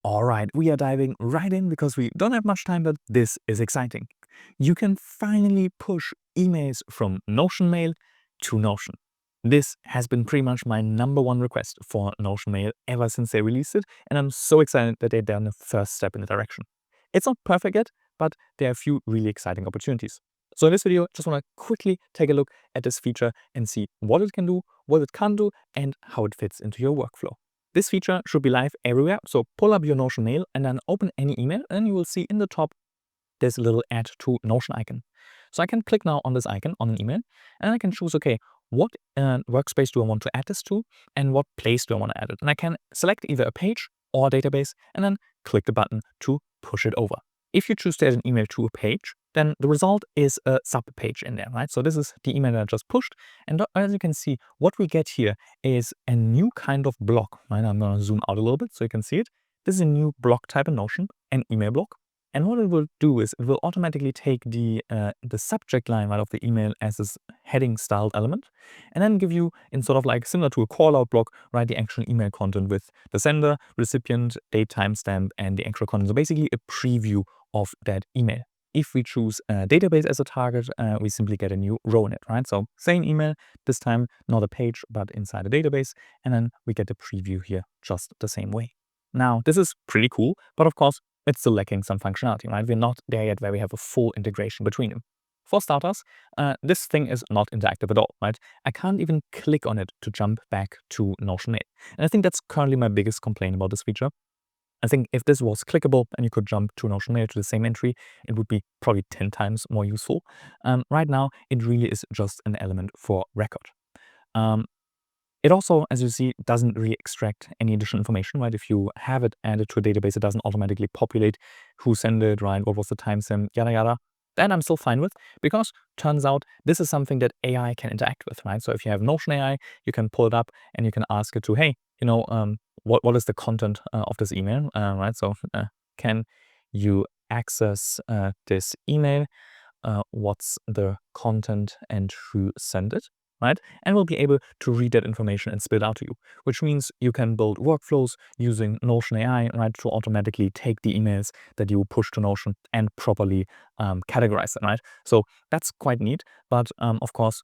All right, we are diving right in because we don't have much time, but this is exciting. You can finally push emails from Notion Mail to Notion. This has been pretty much my #1 request for Notion Mail ever since they released it, and I'm so excited that they've done the first step in the direction. It's not perfect yet, but there are a few really exciting opportunities. So in this video, just want to quickly take a look at this feature and see what it can do, what it can't do, and how it fits into your workflow. This feature should be live everywhere, so pull up your Notion Mail and then open any email, and you will see in the top this little add to Notion icon. So I can click now on this icon on an email, and I can choose, okay, what workspace do I want to add this to, and what place do I want to add it. And I can select either a page or a database, and then click the button to push it over. If you choose to add an email to a page, then the result is a sub page in there, right? So this is the email that I just pushed. And as you can see, what we get here is a new kind of block, right? I'm going to zoom out a little bit so you can see it. This is a new block type in Notion, an email block. And what it will do is it will automatically take the subject line right of the email as this heading styled element, and then give you, in sort of like similar to a call out block, right, the actual email content with the sender, recipient, date, timestamp, and the actual content. So basically a preview of that email. If we choose a database as a target, we simply get a new row in it, right? So same email, this time not a page, but inside a database, and then we get the preview here just the same way. Now, this is pretty cool, but of course, it's still lacking some functionality, right? We're not there yet where we have a full integration between them. For starters, this thing is not interactive at all, right? I can't even click on it to jump back to Notion Mail. And I think that's currently my biggest complaint about this feature. I think if this was clickable and you could jump to Notion Mail to the same entry, it would be probably 10 times more useful. Right now, it really is just an element for record. It also, as you see, doesn't really extract any additional information, right? If you have it added to a database, it doesn't automatically populate who sent it, right? What was the timestamp, yada, yada. That I'm still fine with, because turns out this is something that AI can interact with, right? So if you have Notion AI, you can pull it up and you can ask it to, hey, what is the content of this email, right? So can you access this email? What's the content and who sent it, right? And we'll be able to read that information and spit it out to you, which means you can build workflows using Notion AI, right, to automatically take the emails that you push to Notion and properly categorize them, right? So that's quite neat, but of course,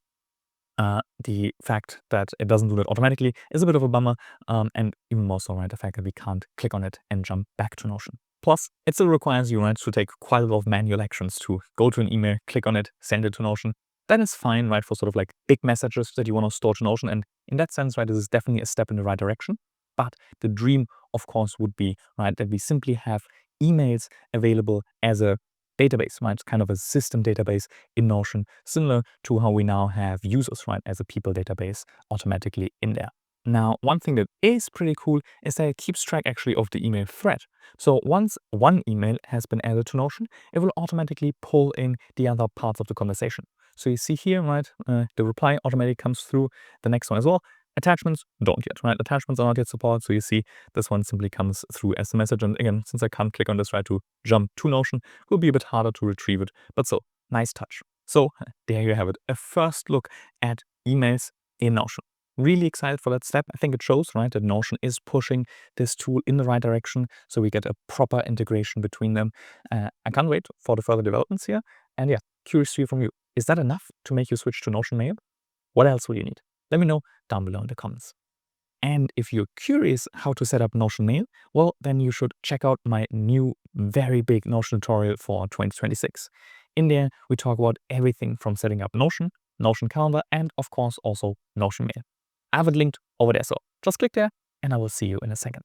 the fact that it doesn't do that automatically is a bit of a bummer, and even more so, right, the fact that we can't click on it and jump back to Notion. Plus, it still requires you, right, to take quite a lot of manual actions to go to an email, click on it, send it to Notion. That is fine, right, for sort of like big messages that you want to store to Notion. And in that sense, right, this is definitely a step in the right direction. But the dream, of course, would be, right, that we simply have emails available as a database, right, kind of a system database in Notion, similar to how we now have users, right, as a people database automatically in there. Now, one thing that is pretty cool is that it keeps track actually of the email thread. So once one email has been added to Notion, it will automatically pull in the other parts of the conversation. So you see here, right, the reply automatically comes through, the next one as well. Attachments don't yet, right? Attachments are not yet supported. So you see this one simply comes through as a message. And again, since I can't click on this, right, to jump to Notion, it will be a bit harder to retrieve it, but still, nice touch. So there you have it, a first look at emails in Notion. Really excited for that step. I think it shows, right, that Notion is pushing this tool in the right direction, so we get a proper integration between them. I can't wait for the further developments here. And yeah, curious to hear from you. Is that enough to make you switch to Notion Mail? What else will you need? Let me know down below in the comments. And if you're curious how to set up Notion Mail, well, then you should check out my new very big Notion tutorial for 2026. In there, we talk about everything from setting up Notion, Notion Calendar, and of course also Notion Mail. I have it linked over there, so just click there and I will see you in a second.